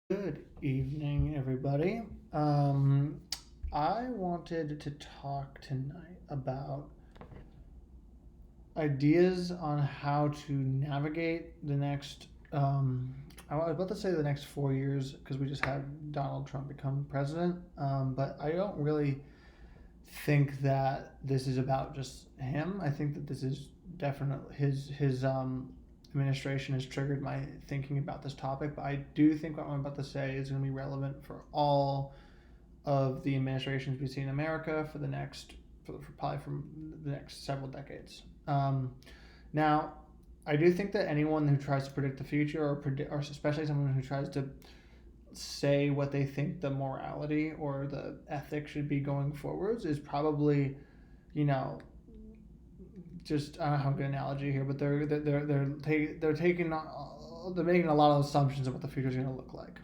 Good evening, everybody. Um, I wanted to talk tonight about ideas on how to navigate the next. I was about to say the next 4 years because we just had Donald Trump become president, but I don't really think that this is about just him. I think that this is definitely his administration has triggered my thinking about this topic. But I do think what I'm about to say is going to be relevant for all of the administrations we see in America for the next for probably from the next several decades. Now, I do think that anyone who tries to predict the future or especially someone who tries to say what they think the morality or the ethic should be going forwards is probably, you know, just I don't know how good an analogy here, but they're taking they're making a lot of assumptions of what the future is going to look like.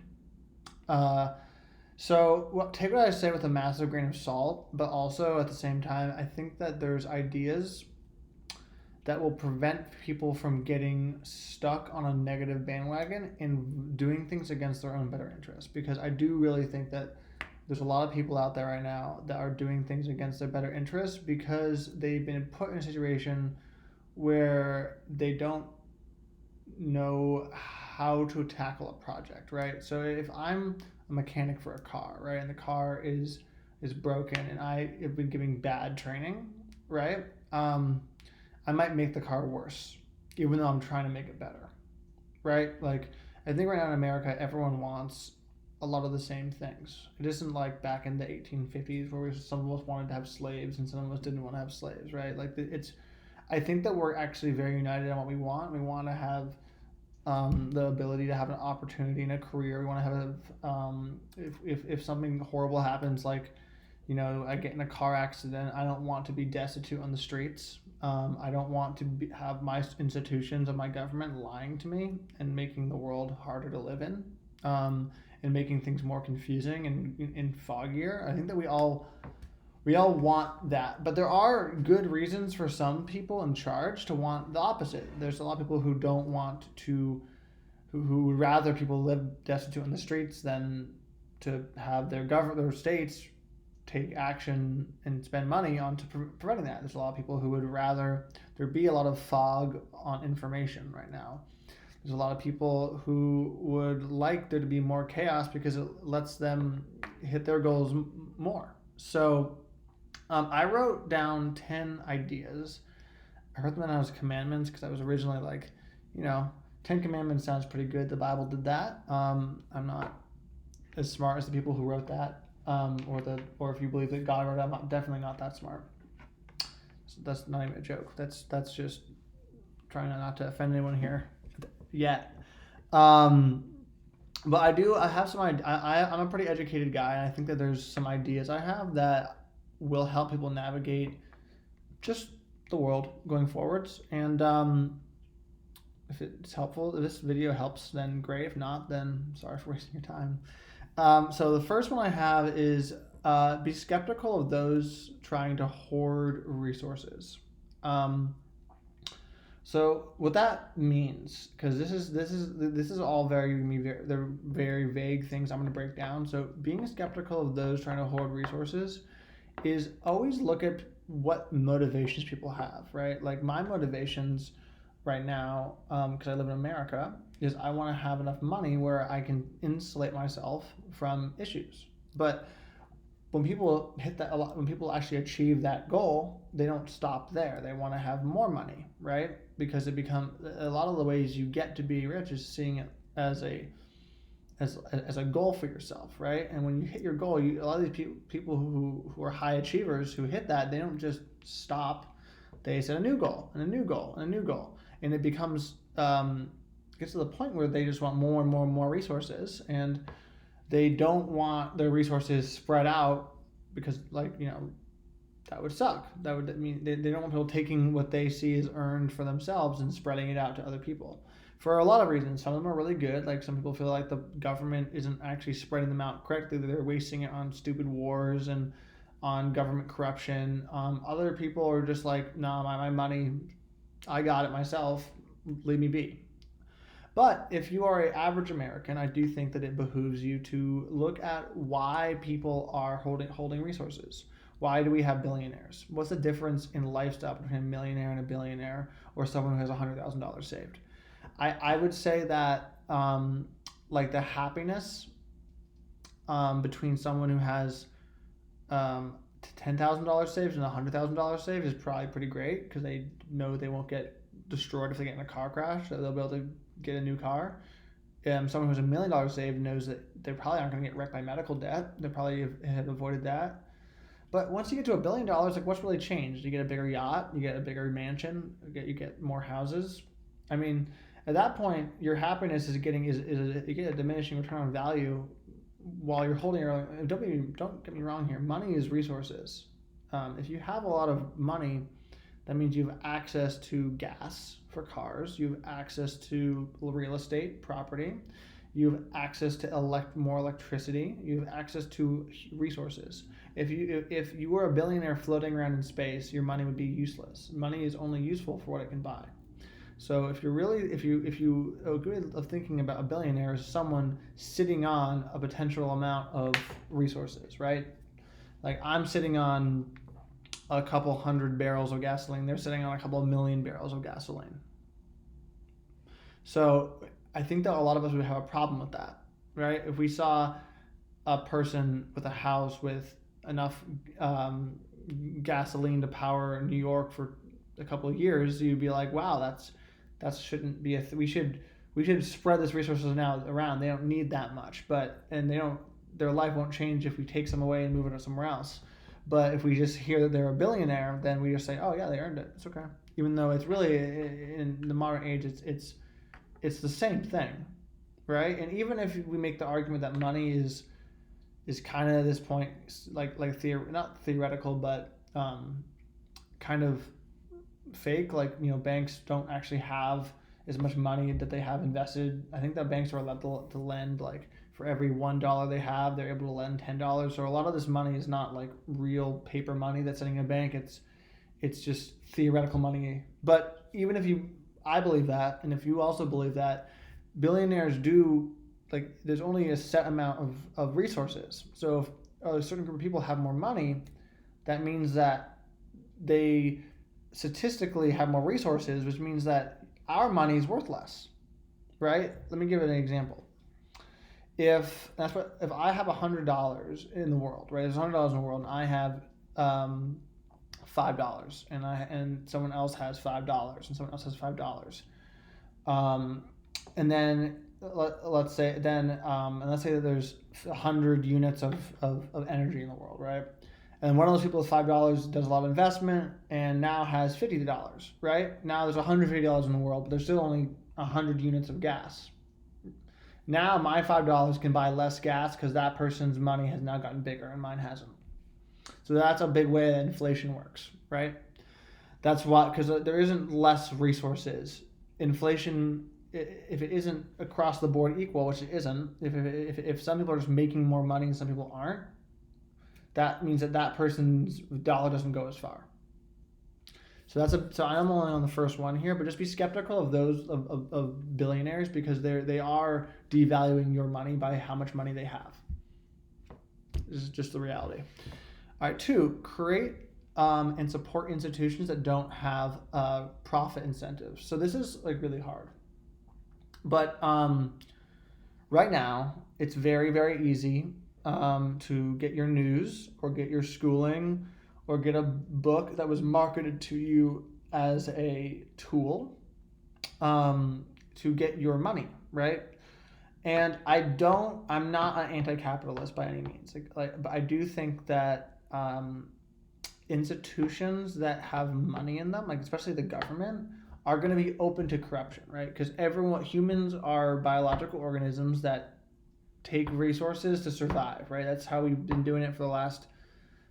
Take what I say with a massive grain of salt, but also at the same time, I think that there's ideas that will prevent people from getting stuck on a negative bandwagon and doing things against their own better interest. Because I do really think that there's a lot of people out there right now that are doing things against their better interest because they've been put in a situation where they don't know how to tackle a project, right? So if I'm a mechanic for a car, right, and the car is broken and I have been giving bad training, right? I might make the car worse, even though I'm trying to make it better, right? Like, I think right now in America, everyone wants a lot of the same things. It isn't like back in the 1850s where some of us wanted to have slaves and some of us didn't want to have slaves, right? Like, I think that we're actually very united on what we want. We want to have the ability to have an opportunity in a career. We want to have, if something horrible happens, like, I get in a car accident, I don't want to be destitute on the streets. I don't want to have my institutions and my government lying to me and making the world harder to live in, and making things more confusing and foggier. I think that we all want that, but there are good reasons for some people in charge to want the opposite. There's a lot of people who don't want to, who would rather people live destitute on the streets than to have their states take action and spend money on to preventing that. There's a lot of people who would rather there be a lot of fog on information right now. There's a lot of people who would like there to be more chaos because it lets them hit their goals more. So I wrote down 10 ideas. I wrote them down as commandments because I was originally like, 10 commandments sounds pretty good. The Bible did that. I'm not as smart as the people who wrote that, or if you believe that God wrote it, I'm definitely not that smart. So that's not even a joke. That's just trying not to offend anyone here yet. But I have some. I'm a pretty educated guy, and I think that there's some ideas I have that will help people navigate just the world going forwards. And if it's helpful, if this video helps, then great. If not, then sorry for wasting your time. So the first one I have is be skeptical of those trying to hoard resources. So what that means, because this is all they're very vague things I'm going to break down. So being skeptical of those trying to hoard resources is always look at what motivations people have, right? Like my motivations right now, because I live in America, is I want to have enough money where I can insulate myself from issues. But when people when people actually achieve that goal, they don't stop there. They want to have more money, right? Because it becomes a lot of the ways you get to be rich is seeing it as a goal for yourself, right? And when you hit your goal, a lot of these people who are high achievers who hit that, they don't just stop. They set a new goal and a new goal and a new goal, and it becomes gets to the point where they just want more and more and more resources, and they don't want their resources spread out because, that would suck. That would mean they don't want people taking what they see as earned for themselves and spreading it out to other people. For a lot of reasons, some of them are really good. Like some people feel like the government isn't actually spreading them out correctly; they're wasting it on stupid wars and on government corruption. Other people are just like, no, my money, I got it myself. Leave me be. But if you are an average American, I do think that it behooves you to look at why people are holding resources. Why do we have billionaires? What's the difference in lifestyle between a millionaire and a billionaire, or someone who has $100,000 saved? I would say that like the happiness between someone who has $10,000 saved and $100,000 saved is probably pretty great, because they know they won't get destroyed if they get in a car crash, so they'll be able to get a new car. Someone who's $1 million saved knows that they probably aren't going to get wrecked by medical debt. They probably have avoided that. But once you get to $1 billion, like, what's really changed? You get a bigger yacht, you get a bigger mansion, you get more houses. I mean, at that point, your happiness is you get a diminishing return on value while you're holding your own. Don't get me wrong here. Money is resources. If you have a lot of money, that means you have access to gas for cars. You have access to real estate, property. You have access to more electricity. You have access to resources. If you were a billionaire floating around in space, your money would be useless. Money is only useful for what it can buy. So if you agree of thinking about a billionaire as someone sitting on a potential amount of resources, right? Like, I'm sitting on a couple hundred barrels of gasoline. They're sitting on a couple of million barrels of gasoline. So I think that a lot of us would have a problem with that, right? If we saw a person with a house with enough gasoline to power New York for a couple of years, you'd be like, wow, that shouldn't be we should spread this resources now around. They don't need that much, their life won't change if we take some away and move it somewhere else. But if we just hear that they're a billionaire, then we just say, oh yeah, they earned it. It's okay. Even though it's really, in the modern age, it's the same thing, right? And even if we make the argument that money is kind of at this point not theoretical, but kind of fake. Like, banks don't actually have as much money that they have invested. I think that banks are allowed to lend, like, for every $1 they have, they're able to lend $10. So a lot of this money is not like real paper money that's sitting in a bank. It's just theoretical money. But even if I believe that, and if you also believe that, billionaires do, like, there's only a set amount of resources. So if a certain group of people have more money, that means that they statistically have more resources, which means that our money is worth less, right? Let me give it an example. If I have $100 in the world, right? There's $100 in the world, and I have $5, and someone else has $5, and someone else has $5, and then let's say that there's 100 units of energy in the world, right? And one of those people with $5 does a lot of investment and now has $50, right? Now there's $150 in the world, but there's still only 100 units of gas. Now my $5 can buy less gas because that person's money has now gotten bigger and mine hasn't. So that's a big way that inflation works, right? That's why, because there isn't less resources. Inflation, if it isn't across the board equal, which it isn't, if some people are just making more money and some people aren't, that means that person's dollar doesn't go as far. So I'm only on the first one here, but just be skeptical of those of billionaires, because they are devaluing your money by how much money they have. This is just the reality. All right, 2, create and support institutions that don't have profit incentives. So this is, like, really hard. But right now, it's very, very easy to get your news or get your schooling or get a book that was marketed to you as a tool to get your money, right? And I'm not an anti-capitalist by any means. But I do think that institutions that have money in them, like especially the government, are going to be open to corruption, right? Because humans are biological organisms that take resources to survive, right? That's how we've been doing it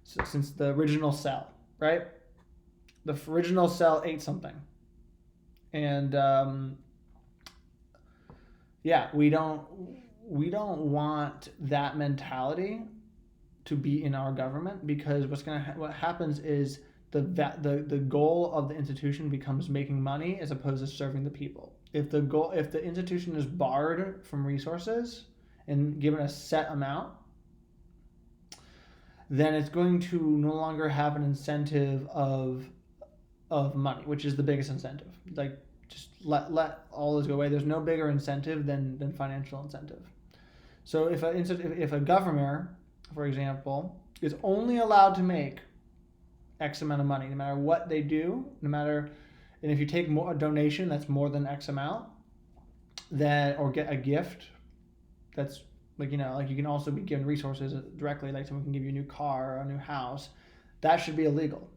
since the original cell, right? The original cell ate something. And we don't want that mentality to be in our government, because what happens is the goal of the institution becomes making money as opposed to serving the people. if the institution is barred from resources and given a set amount, then it's going to no longer have an incentive of money, which is the biggest incentive. Like, just let all this go away. There's no bigger incentive than financial incentive. So if a governor, for example, is only allowed to make X amount of money, no matter what they do, and if you take a donation that's more than X amount, or get a gift that's like you can also be given resources directly, like someone can give you a new car or a new house, that should be illegal.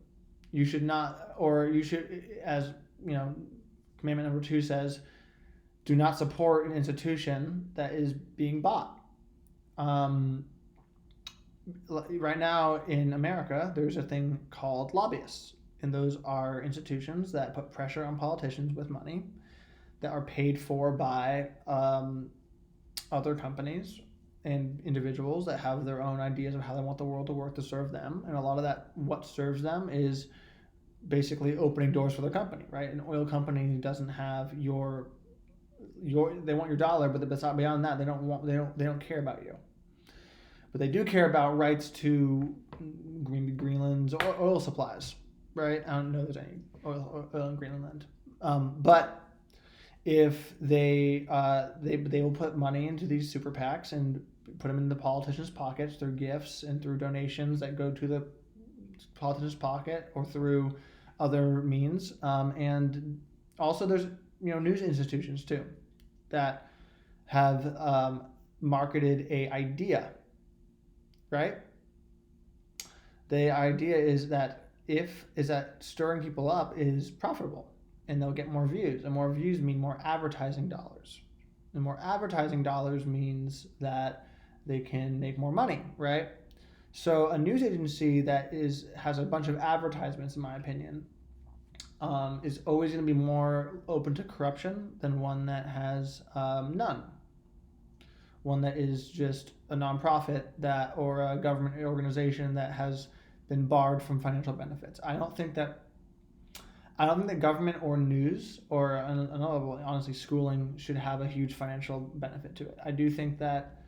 You should not, or you should, as commandment number 2 says, do not support an institution that is being bought. Right now in America, there's a thing called lobbyists, and those are institutions that put pressure on politicians with money that are paid for by other companies and individuals that have their own ideas of how they want the world to work to serve them. And a lot of that, what serves them, is basically opening doors for their company, right? An oil company doesn't have they want your dollar, but beyond that, they don't care about you. But they do care about rights to Greenland's oil supplies, right? I don't know if there's any oil in Greenland, but if they will put money into these super PACs and put them in the politicians' pockets through gifts and through donations that go to the politician's pocket or through other means, and also there's news institutions too that have marketed a idea, right? The idea is that stirring people up is profitable, and they'll get more views, and more views mean more advertising dollars, and more advertising dollars means that they can make more money, right? So a news agency that has a bunch of advertisements, in my opinion, is always going to be more open to corruption than one that has none. One that is just a nonprofit or a government organization that has been barred from financial benefits. I don't think that government or news or honestly schooling should have a huge financial benefit to it. I do think that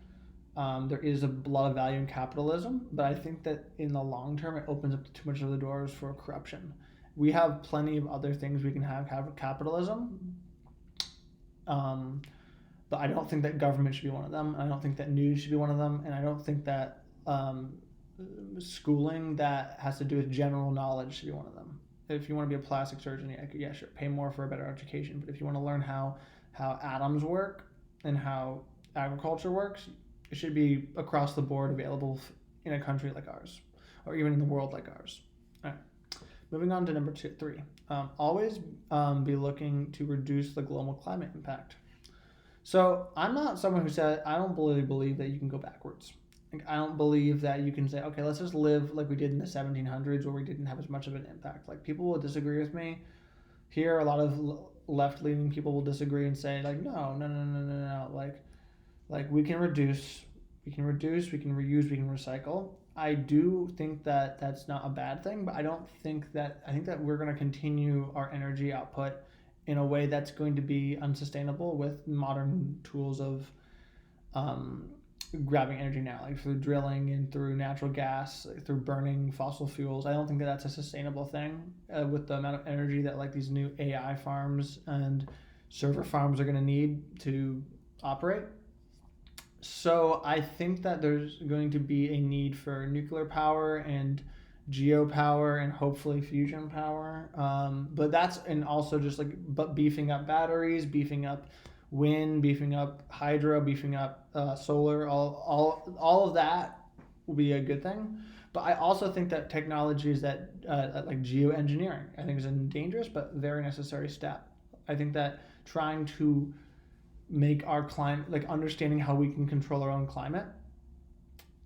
there is a lot of value in capitalism, but I think that in the long term it opens up too much of the doors for corruption. We have plenty of other things we can have capitalism, but I don't think that government should be one of them. I don't think that news should be one of them, and I don't think that schooling that has to do with general knowledge should be one of them. If you want to be a plastic surgeon, yeah, sure, pay more for a better education. But if you want to learn how atoms work and how agriculture works, it should be across the board available in a country like ours, or even in the world like ours. All right. Moving on to number 3. Always be looking to reduce the global climate impact. So I'm not someone who said, I don't really believe that you can go backwards. Like, I don't believe that you can say, okay, let's just live like we did in the 1700s where we didn't have as much of an impact. Like, people will disagree with me. Here, a lot of left-leaning people will disagree and say, like, no. Like we can reduce, we can reuse, we can recycle. I do think that that's not a bad thing, but I think that we're going to continue our energy output in a way that's going to be unsustainable with modern tools of grabbing energy now, like through drilling and through natural gas, like through burning fossil fuels. I don't think that that's a sustainable thing with the amount of energy that like these new AI farms and server farms are going to need to operate. So I think that there's going to be a need for nuclear power and geopower and hopefully fusion power. But that's, and also just like beefing up batteries, beefing up wind, beefing up hydro, beefing up solar, all of that will be a good thing. But I also think that technologies that like geoengineering, I think is a dangerous but very necessary step. I think that trying to make our climate, like understanding how we can control our own climate,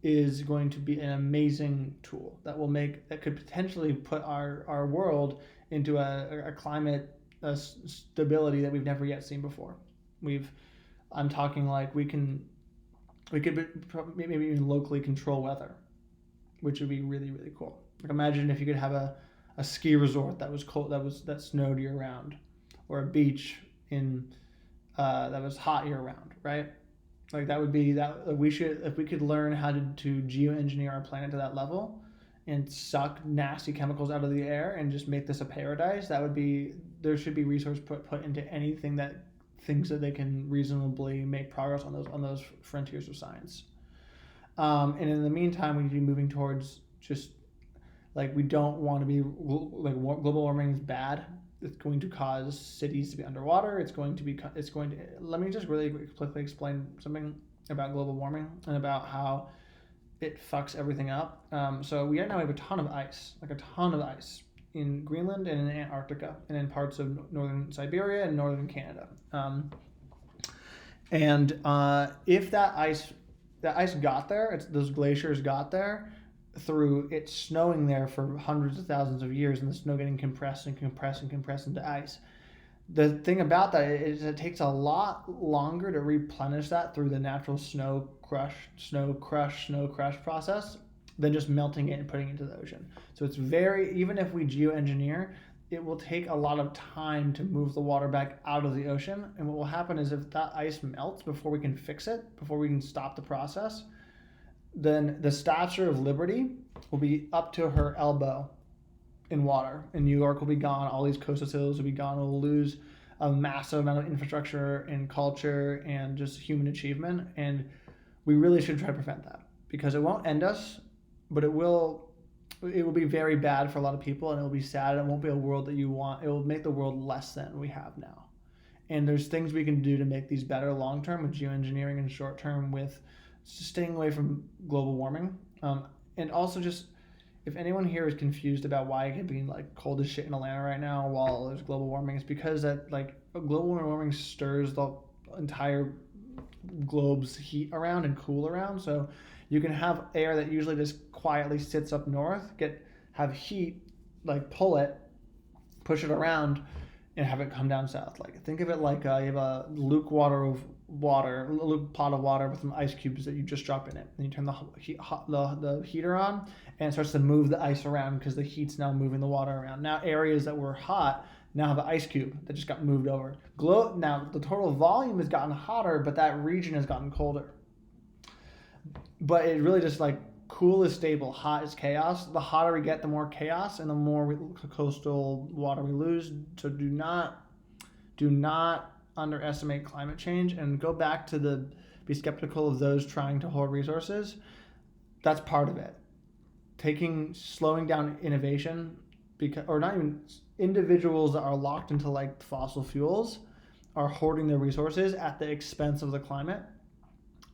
is going to be an amazing tool that could potentially put our world into a climate stability that we've never yet seen before. I'm talking like we could maybe even locally control weather, which would be really, really cool. Like, imagine if you could have a ski resort that was cold, that snowed year round, or a beach in that was hot year round, right? Like that would be that we should, if we could learn how to geoengineer our planet to that level and suck nasty chemicals out of the air and just make this a paradise, that would be, there should be resource put into anything that thinks that they can reasonably make progress on those frontiers of science. And in the meantime, we need to be moving towards just like, we don't want to be like, global warming is bad. It's going to cause cities to be underwater. Let me just really quickly explain something about global warming and about how it fucks everything up. So we now have a ton of ice, like a ton of ice in Greenland and in Antarctica and in parts of northern Siberia and northern Canada. If that ice got there, those glaciers got there through it snowing there for hundreds of thousands of years and the snow getting compressed and compressed and compressed into ice. The thing about that is it takes a lot longer to replenish that through the natural snow crush process than just melting it and putting it into the ocean. So it's even if we geoengineer, it will take a lot of time to move the water back out of the ocean. And what will happen is if that ice melts before we can fix it, before we can stop the process, then the Statue of Liberty will be up to her elbow in water. And New York will be gone. All these coastal cities will be gone. We'll lose a massive amount of infrastructure and culture and just human achievement. And we really should try to prevent that, because it won't end us, but it will be very bad for a lot of people, and it will be sad. It won't be a world that you want. It will make the world less than we have now. And there's things we can do to make these better long term with geoengineering and short term with staying away from global warming. And also, just if anyone here is confused about why it can be like cold as shit in Atlanta right now while there's global warming, it's because that like global warming stirs the entire globe's heat around and cool around. So you can have air that usually just quietly sits up north, have heat, like pull it, push it around, and have it come down south. Like think of it like you have a luke pot of water with some ice cubes that you just drop in it, and you turn the heater on, and it starts to move the ice around because the heat's now moving the water around. Now areas that were hot now have an ice cube that just got moved over. Now the total volume has gotten hotter, but that region has gotten colder. But it really just like cool is stable, hot is chaos. The hotter we get, the more chaos and the more coastal water we lose. So do not underestimate climate change, and go back to be skeptical of those trying to hoard resources. That's part of it. Slowing down innovation, or not even individuals that are locked into like fossil fuels are hoarding their resources at the expense of the climate.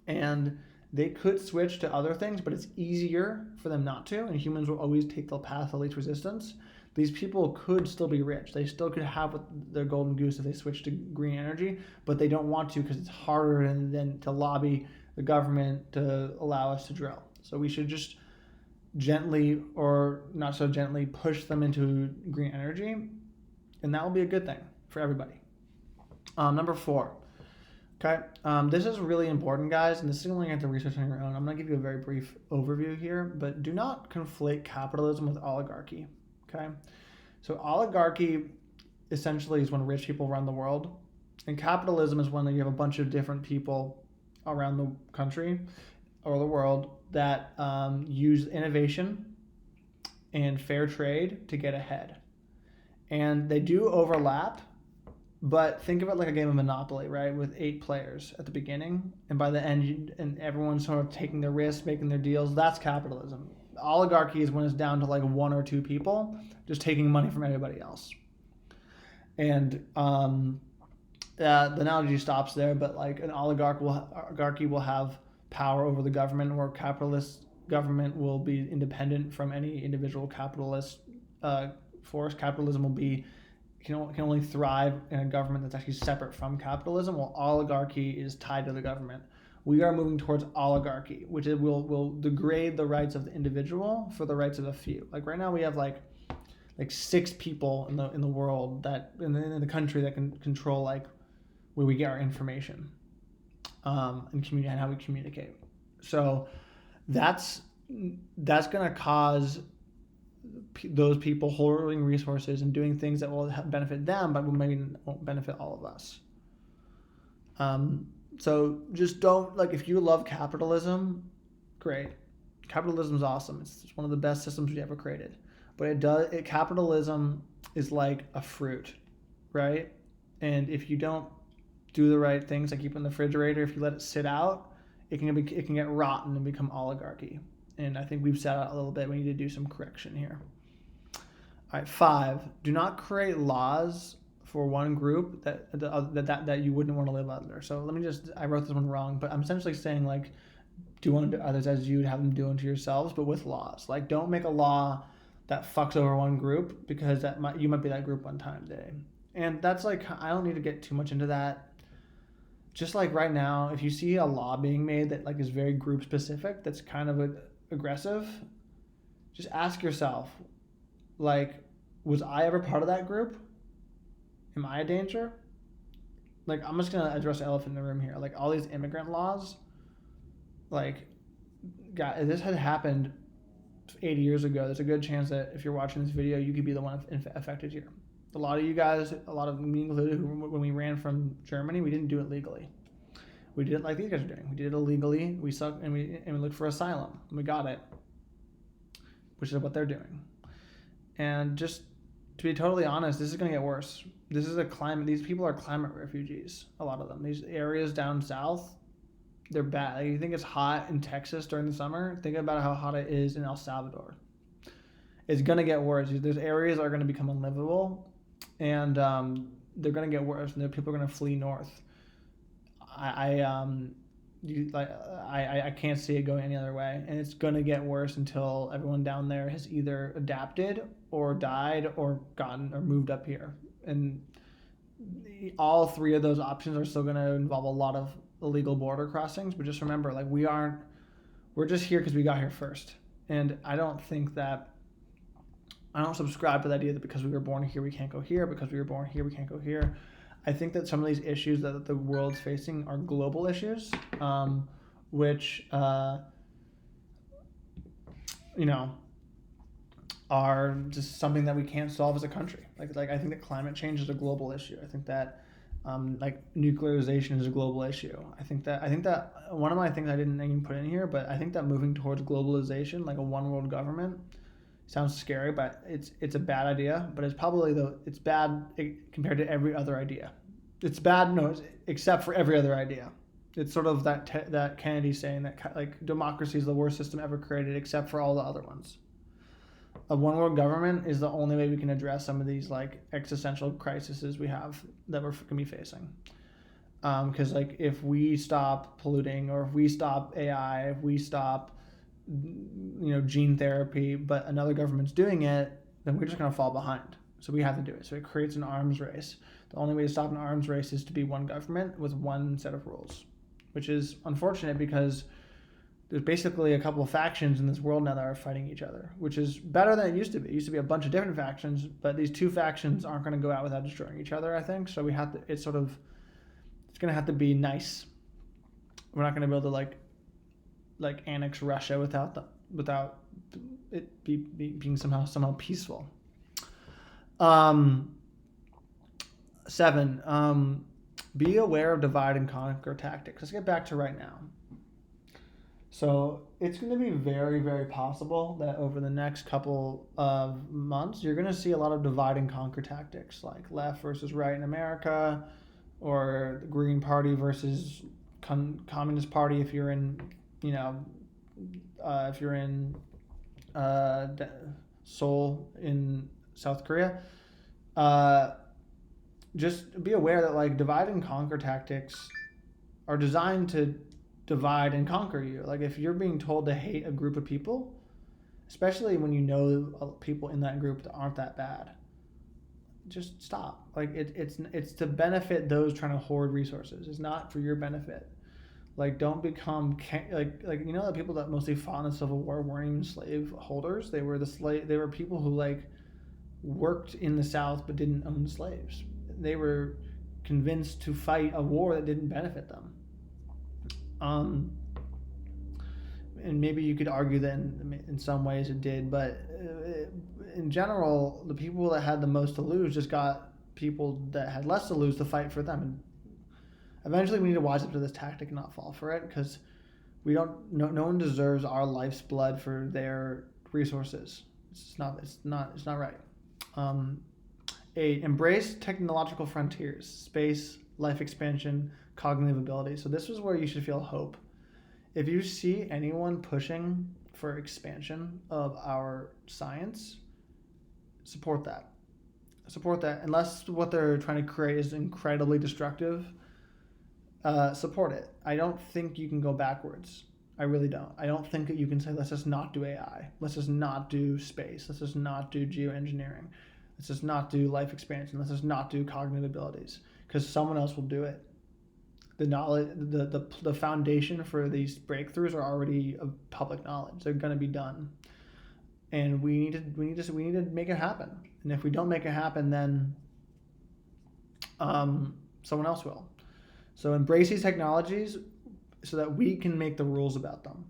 And they could switch to other things, but it's easier for them not to, and humans will always take the path of least resistance. These people could still be rich. They still could have their golden goose if they switch to green energy, but they don't want to because it's harder than to lobby the government to allow us to drill. So we should just gently, or not so gently, push them into green energy, and that will be a good thing for everybody. Number 4. Okay, this is really important, guys, and this is something you have to research on your own. I'm going to give you a very brief overview here, but do not conflate capitalism with oligarchy, okay? So oligarchy essentially is when rich people run the world, and capitalism is when you have a bunch of different people around the country or the world that use innovation and fair trade to get ahead. And they do overlap, but think of it like a game of Monopoly, right? With 8 players at the beginning, and by the end, and everyone's sort of taking their risks, making their deals. That's capitalism. Oligarchy is when it's down to like 1 or 2 people just taking money from everybody else. And the analogy stops there, but like an oligarchy will have power over the government, where capitalist government will be independent from any individual capitalist force. Capitalism can only thrive in a government that's actually separate from capitalism, while oligarchy is tied to the government. We are moving towards oligarchy, which will degrade the rights of the individual for the rights of a few. Like right now, we have like 6 people in the world that in the country that can control like where we get our information, and how we communicate. So that's going to cause those people hoarding resources and doing things that will benefit them, but maybe won't benefit all of us. So just don't, like, if you love capitalism, great. Capitalism is awesome. It's one of the best systems we ever created. But capitalism is like a fruit, right? And if you don't do the right things, like keep it in the refrigerator, if you let it sit out, it can get rotten and become oligarchy. And I think we've sat out a little bit. We need to do some correction here. All right, 5. Do not create laws for one group that you wouldn't want to live under. So I wrote this one wrong, but I'm essentially saying, like, do unto others as you would have them do unto yourselves, but with laws. Like, don't make a law that fucks over one group, because you might be that group one time today. And that's like, I don't need to get too much into that. Just like right now, if you see a law being made that like is very group specific, that's kind of aggressive, just ask yourself, like, was I ever part of that group? Am I a danger? Like, I'm just gonna address the elephant in the room here. Like, all these immigrant laws, like, God, if this had happened 80 years ago, there's a good chance that if you're watching this video, you could be the one affected here. A lot of you guys, a lot of me included, when we ran from Germany, we didn't do it legally. We did it like these guys are doing. We did it illegally. We sucked, and we looked for asylum. And we got it, which is what they're doing. And just to be totally honest, this is going to get worse. This is a climate. These people are climate refugees. A lot of them. These areas down south, they're bad. Like, you think it's hot in Texas during the summer? Think about how hot it is in El Salvador. It's going to get worse. Those areas are going to become unlivable, and they're going to get worse, and people are going to flee north. I can't see it going any other way, and it's going to get worse until everyone down there has either adapted or died or moved up here. And all 3 of those options are still going to involve a lot of illegal border crossings. But just remember, like, we're just here because we got here first. And I don't subscribe to the idea that because we were born here we can't go here, because we were born here we can't go here. I think that some of these issues that the world's facing are global issues, which are just something that we can't solve as a country. Like I think that climate change is a global issue. I think that like nuclearization is a global issue. I think that one of my things I didn't even put in here, but I think that moving towards globalization, like a one world government, sounds scary, but it's a bad idea. But it's probably it's bad compared to every other idea. It's bad, except for every other idea. It's sort of that Kennedy saying that, like, democracy is the worst system ever created, except for all the other ones. A one world government is the only way we can address some of these, like, existential crises we have that we're going to be facing. Because like, if we stop polluting, or if we stop AI, if we stop gene therapy, but another government's doing it, then we're just going to fall behind. So we have to do it. So it creates an arms race. The only way to stop an arms race is to be one government with one set of rules, which is unfortunate because there's basically a couple of factions in this world now that are fighting each other, which is better than it used to be. It used to be a bunch of different factions, but these 2 factions aren't going to go out without destroying each other, I think. So we have to, it's going to have to be nice. We're not going to be able to like annex Russia without it being somehow peaceful. 7, be aware of divide and conquer tactics. Let's get back to right now. So it's going to be very, very possible that over the next couple of months, you're going to see a lot of divide and conquer tactics, like left versus right in America, or the Green Party versus Communist Party if you're in, Seoul in South Korea. Just be aware that, like, divide and conquer tactics are designed to divide and conquer you. Like, if you're being told to hate a group of people, especially when you know people in that group that aren't that bad, just stop. Like, it's to benefit those trying to hoard resources. It's not for your benefit. Like, don't become the people that mostly fought in the Civil War weren't even slave holders. They were They were people who, like, worked in the South but didn't own slaves. They were convinced to fight a war that didn't benefit them. And maybe you could argue that in some ways it did, but in general, the people that had the most to lose just got people that had less to lose to fight for them. And eventually we need to wise up to this tactic and not fall for it, because no one deserves our life's blood for their resources. It's not right. 8, embrace technological frontiers, space, life expansion, cognitive ability. So this is where you should feel hope. If you see anyone pushing for expansion of our science, support that. Support that. Unless what they're trying to create is incredibly destructive, support it. I don't think you can go backwards. I really don't. I don't think that you can say, let's just not do AI. Let's just not do space. Let's just not do geoengineering. Let's just not do life expansion. Let's just not do cognitive abilities, because someone else will do it. The knowledge, the foundation for these breakthroughs are already of public knowledge. They're going to be done, and we need to make it happen. And if we don't make it happen, then someone else will. So embrace these technologies so that we can make the rules about them.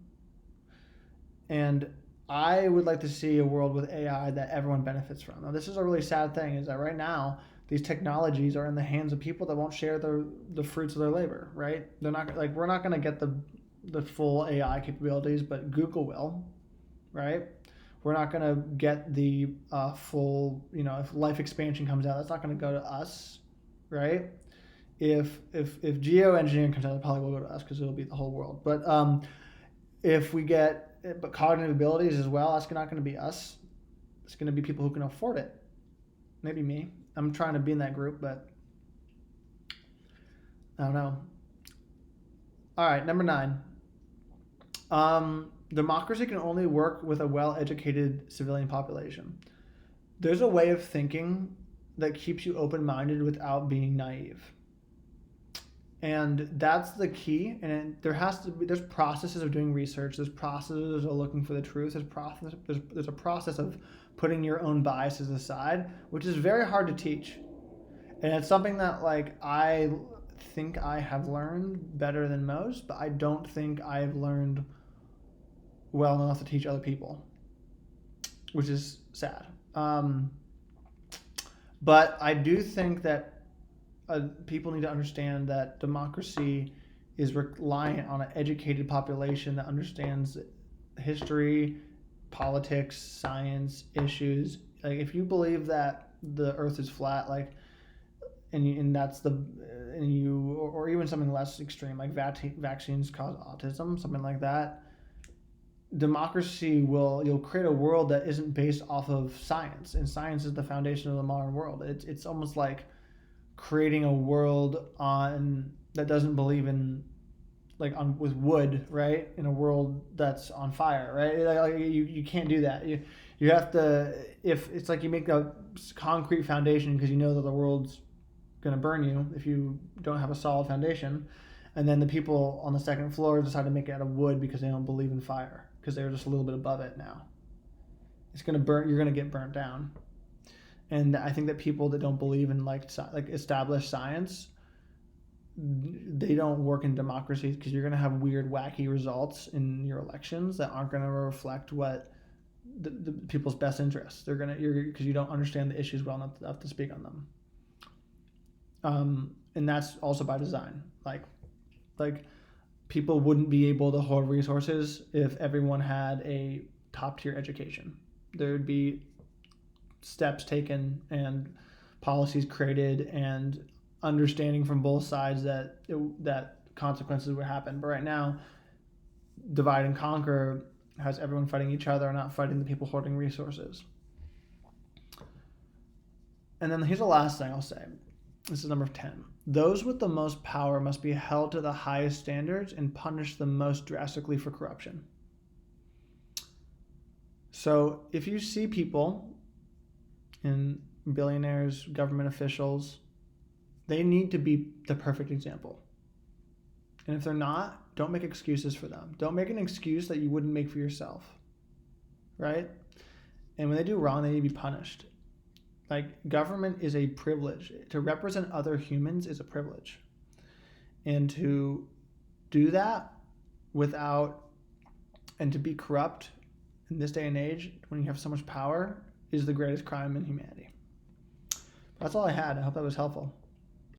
And I would like to see a world with AI that everyone benefits from. Now, this is a really sad thing, is that right now these technologies are in the hands of people that won't share the fruits of their labor, right? They're not like, we're not going to get the full AI capabilities, but Google will, right? We're not going to get the full, if life expansion comes out, that's not going to go to us, right? If geoengineering comes out, it probably will go to us because it'll be the whole world. But if we get cognitive abilities as well, that's not going to be us. It's going to be people who can afford it. Maybe me. I'm trying to be in that group, but I don't know. All right, number 9. Democracy can only work with a well-educated civilian population. There's a way of thinking that keeps you open-minded without being naive. And that's the key. And there's processes of doing research. There's processes of looking for the truth. There's a process of putting your own biases aside, which is very hard to teach. And it's something that I think I have learned better than most, but I don't think I've learned well enough to teach other people, which is sad. But I do think that people need to understand that democracy is reliant on an educated population that understands history, politics, science, issues. Like, if you believe that the Earth is flat, or even something less extreme, like vaccines cause autism, something like that, you'll create a world that isn't based off of science, and science is the foundation of the modern world. It's almost like creating a world that doesn't believe in with wood, right? In a world that's on fire, right? You can't do that. You have to, if it's like you make a concrete foundation because you know that the world's gonna burn you if you don't have a solid foundation, and then the people on the second floor decide to make it out of wood because they don't believe in fire, because they're just a little bit above it now. It's gonna burn. You're gonna get burnt down. And I think that people that don't believe in established science, they don't work in democracy, because you're going to have weird, wacky results in your elections that aren't going to reflect what the people's best interests. Because you don't understand the issues well enough to speak on them. And that's also by design. Like people wouldn't be able to hoard resources if everyone had a top tier education. There would be steps taken and policies created and understanding from both sides that consequences would happen. But right now, divide and conquer has everyone fighting each other and not fighting the people hoarding resources. And then here's the last thing I'll say. This is number 10. Those with the most power must be held to the highest standards and punished the most drastically for corruption. So if you see people, and billionaires, government officials, they need to be the perfect example. And if they're not, don't make excuses for them. Don't make an excuse that you wouldn't make for yourself, right? And when they do wrong, they need to be punished. Government is a privilege. To represent other humans is a privilege. And to do that and to be corrupt in this day and age, when you have so much power, is the greatest crime in humanity. That's all I had. I hope that was helpful.